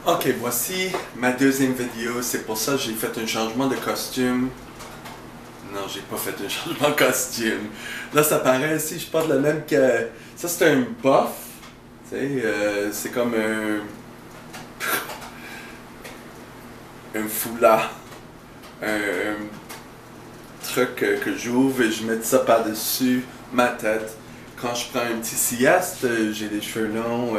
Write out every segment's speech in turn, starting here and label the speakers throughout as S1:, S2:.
S1: Ok, voici ma deuxième vidéo. C'est pour ça que j'ai fait un changement de costume. Non, j'ai pas fait un changement de costume. Là, ça paraît si je porte le même que... Ça, c'est un buff. Tu sais, c'est comme un foulard. Un truc que j'ouvre et je mets ça par-dessus ma tête. Quand je prends un petit sieste, j'ai les cheveux longs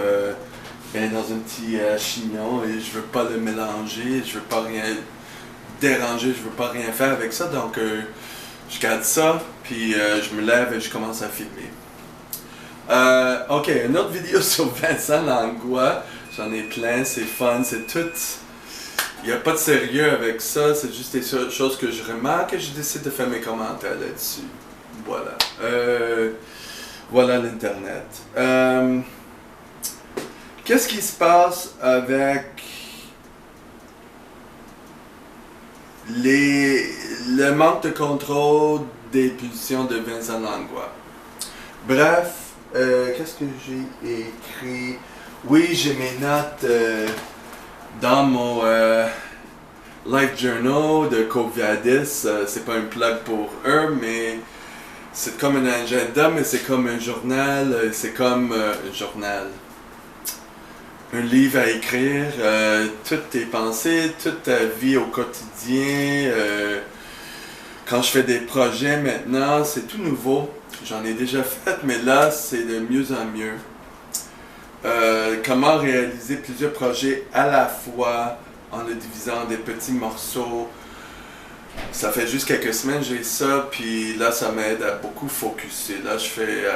S1: bien dans un petit chignon et je veux pas le mélanger, je veux pas rien déranger, je veux pas rien faire avec ça, donc je garde ça, puis je me lève et je commence à filmer. Ok, une autre vidéo sur Vincent Langlois, j'en ai plein, c'est fun, c'est tout. Il n'y a pas de sérieux avec ça, c'est juste des choses que je remarque et je décide de faire mes commentaires là-dessus. Voilà. Voilà l'Internet. Qu'est-ce qui se passe avec le manque de contrôle des pulsions de Vincent Langlois? Bref, qu'est-ce que j'ai écrit? Oui, j'ai mes notes dans mon Life Journal de Coviadis. C'est pas un plug pour eux, mais c'est comme un agenda, mais c'est comme un journal. C'est comme un journal. Un livre à écrire, toutes tes pensées, toute ta vie au quotidien. Quand je fais des projets maintenant, c'est tout nouveau. J'en ai déjà fait, mais là, c'est de mieux en mieux. Comment réaliser plusieurs projets à la fois en le divisant en des petits morceaux. Ça fait juste quelques semaines que j'ai ça, puis là, ça m'aide à beaucoup focuser. Là,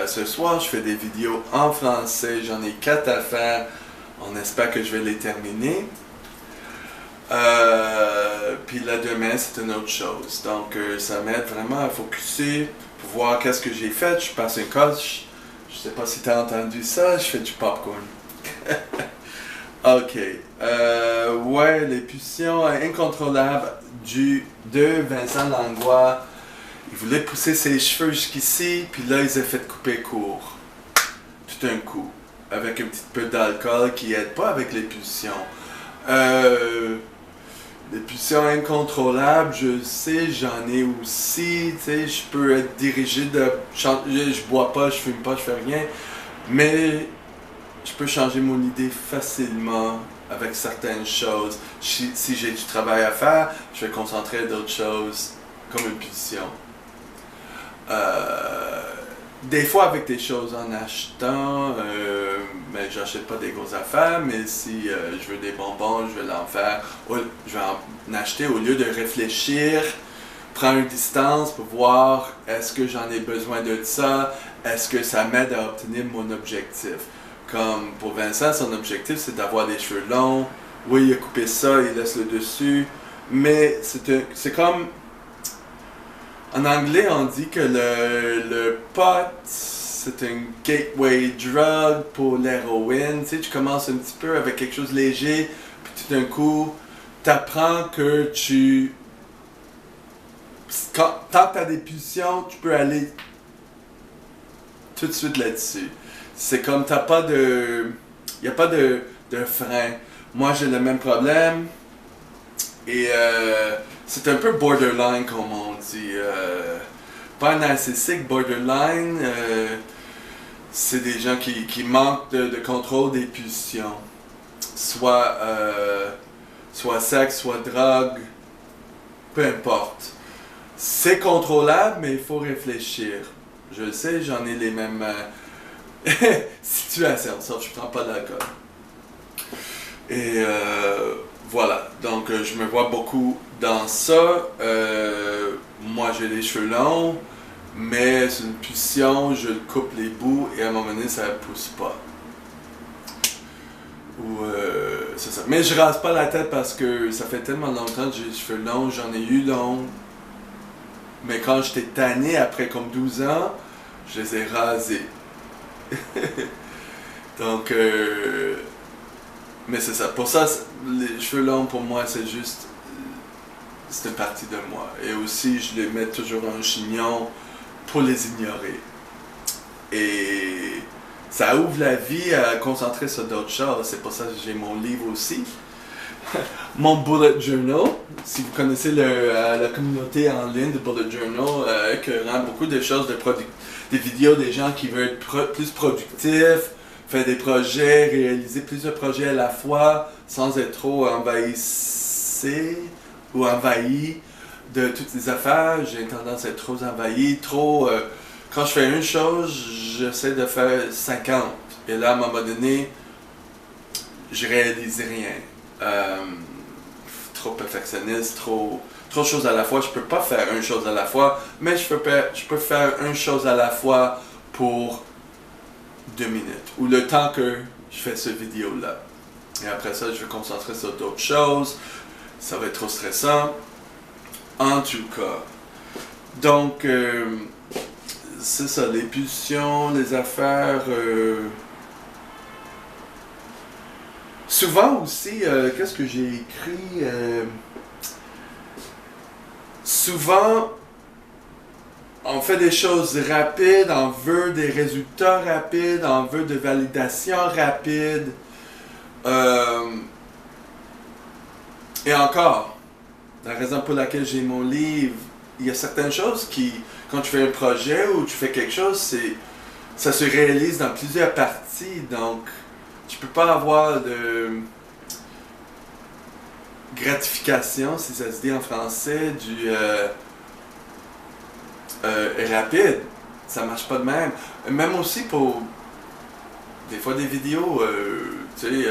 S1: ce soir, je fais des vidéos en français, j'en ai 4 à faire. On espère que je vais les terminer. Puis là, demain, c'est une autre chose. Donc, ça m'aide vraiment à focuser, pour voir qu'est-ce que j'ai fait. Je passe un coach. Je sais pas si tu as entendu ça, je fais du popcorn. Ok. Ouais, les pulsions incontrôlables de Vincent Langlois. Il voulait pousser ses cheveux jusqu'ici, puis là, il s'est fait couper court. Tout un coup. Avec un petit peu d'alcool qui aide pas avec les pulsions. Les pulsions incontrôlables, je sais, j'en ai aussi, tu sais, je peux être dirigé de... Je bois pas, je fume pas, je fais rien, mais je peux changer mon idée facilement avec certaines choses. Si j'ai du travail à faire, je vais concentrer d'autres choses, comme une pulsion. Des fois avec des choses en achetant, mais j'achète pas des grosses affaires, mais si je veux des bonbons, je vais l'en faire, je vais en acheter au lieu de réfléchir, prendre une distance pour voir est-ce que j'en ai besoin de ça, est-ce que ça m'aide à obtenir mon objectif. Comme pour Vincent, son objectif c'est d'avoir des cheveux longs, oui il a coupé ça, il laisse le dessus, mais c'est comme... En anglais, on dit que le pot, c'est un gateway drug pour l'héroïne. Tu sais, tu commences un petit peu avec quelque chose de léger, puis tout d'un coup, tu apprends que tant que tu as des pulsions, tu peux aller tout de suite là-dessus. C'est comme, t'as pas de... Il n'y a pas de frein. Moi, j'ai le même problème. Et c'est un peu borderline, comme on dit. Pas narcissique, borderline. C'est des gens qui manquent de contrôle des pulsions. Soit sexe, soit drogue. Peu importe. C'est contrôlable, mais il faut réfléchir. Je le sais, j'en ai les mêmes situations, sauf que je prends pas d'alcool. Et voilà, donc je me vois beaucoup dans ça. Moi j'ai les cheveux longs, mais c'est une pulsion, je coupe les bouts et à un moment donné ça ne pousse pas. Ou c'est ça. Mais je rase pas la tête parce que ça fait tellement longtemps que j'ai les cheveux longs, j'en ai eu longs. Mais quand j'étais tanné après comme 12 ans, je les ai rasés. Donc mais c'est ça. Pour ça, les cheveux longs, pour moi, c'est juste... C'est une partie de moi. Et aussi, je les mets toujours en chignon pour les ignorer. Et ça ouvre la vie à concentrer sur d'autres choses. C'est pour ça que j'ai mon livre aussi. mon bullet journal. Si vous connaissez la communauté en ligne de bullet journal, qui rend beaucoup de choses, des vidéos des gens qui veulent être plus productifs, faire des projets, réaliser plusieurs projets à la fois, sans être trop envahissé ou envahi de toutes les affaires. J'ai tendance à être trop envahi, quand je fais une chose, j'essaie de faire 50. Et là, à un moment donné, je réalise rien. Trop perfectionniste, trop de choses à la fois. Je peux pas faire une chose à la fois, mais je peux faire une chose à la fois pour 2 minutes. Ou le temps que je fais cette vidéo-là. Et après ça, je vais me concentrer sur d'autres choses. Ça va être trop stressant. En tout cas. Donc, c'est ça, les pulsions, les affaires. Souvent aussi, qu'est-ce que j'ai écrit? Souvent, on fait des choses rapides, on veut des résultats rapides, on veut de validation rapide. Et encore, la raison pour laquelle j'ai mon livre, il y a certaines choses qui, quand tu fais un projet ou tu fais quelque chose, ça se réalise dans plusieurs parties, donc tu peux pas avoir de gratification, si ça se dit en français, du rapide. Ça marche pas de même. Même aussi pour des fois des vidéos, tu sais,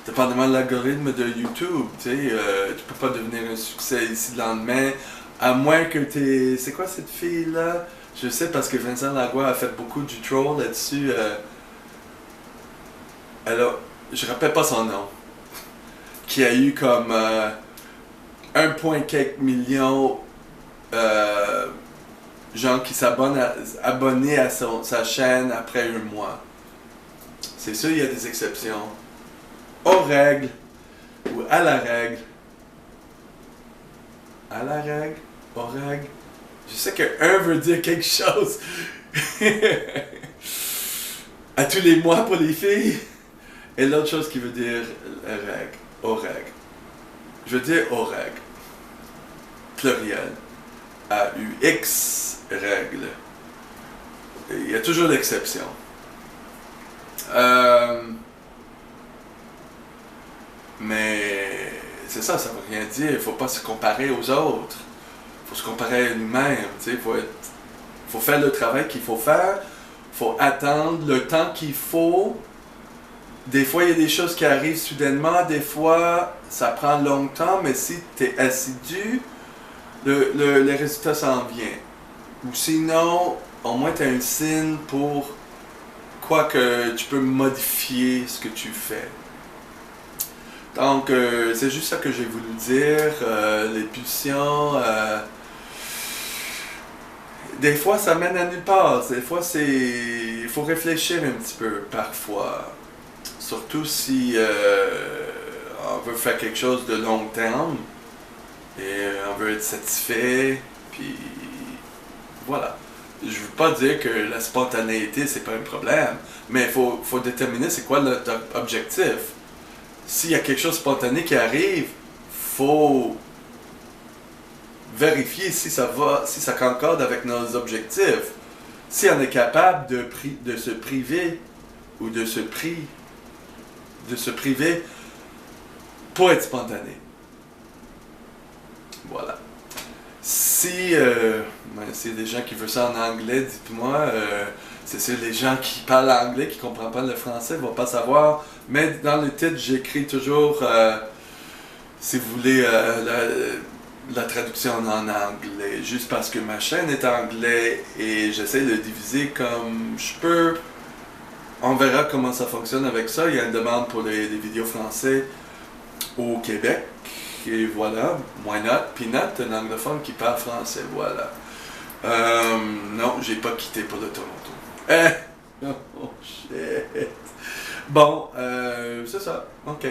S1: dépendamment de l'algorithme de YouTube, tu sais, tu peux pas devenir un succès ici le lendemain, à moins que t'es... C'est quoi cette fille-là? Je sais parce que Vincent Lagouin a fait beaucoup du troll là-dessus. Alors, je rappelle pas son nom, qui a eu comme 1,quelques million gens qui abonnés à sa chaîne après un mois. C'est sûr, il y a des exceptions. Aux règles, ou à la règle. À la règle, aux règles. Je sais que un veut dire quelque chose. À tous les mois pour les filles. Et l'autre chose qui veut dire règle, aux règles. Je veux dire aux règles. Pluriel. A-U-X, règle. Il y a toujours l'exception. Mais c'est ça, ça veut rien dire. Il ne faut pas se comparer aux autres. Il faut se comparer à nous-mêmes. Il faut faire le travail qu'il faut faire. Il faut attendre le temps qu'il faut. Des fois, il y a des choses qui arrivent soudainement. Des fois, ça prend longtemps. Mais si tu es assidu, le résultat s'en vient. Ou sinon, au moins, tu as un signe pour quoi que tu peux modifier ce que tu fais. Donc, c'est juste ça que j'ai voulu dire. Les pulsions, des fois, ça mène à nulle part. Des fois, il faut réfléchir un petit peu, parfois. Surtout si on veut faire quelque chose de long terme et on veut être satisfait. Puis, voilà. Je ne veux pas dire que la spontanéité, c'est pas un problème, mais il faut déterminer c'est quoi notre objectif. S'il y a quelque chose de spontané qui arrive, faut vérifier si ça concorde avec nos objectifs. Si on est capable de se priver ou de se priver pour être spontané. Voilà. Si y a des gens qui veulent ça en anglais, dites-moi. C'est sûr, les gens qui parlent anglais, qui ne comprennent pas le français, ne vont pas savoir. Mais dans le titre, j'écris toujours, si vous voulez, la traduction en anglais. Juste parce que ma chaîne est en anglais et j'essaie de diviser comme je peux. On verra comment ça fonctionne avec ça. Il y a une demande pour des vidéos français au Québec. Et voilà, why not? Peanut, un anglophone qui parle français, voilà. Non, j'ai pas quitté pour le Toronto. Oh shit. Bon, c'est ça. Ok.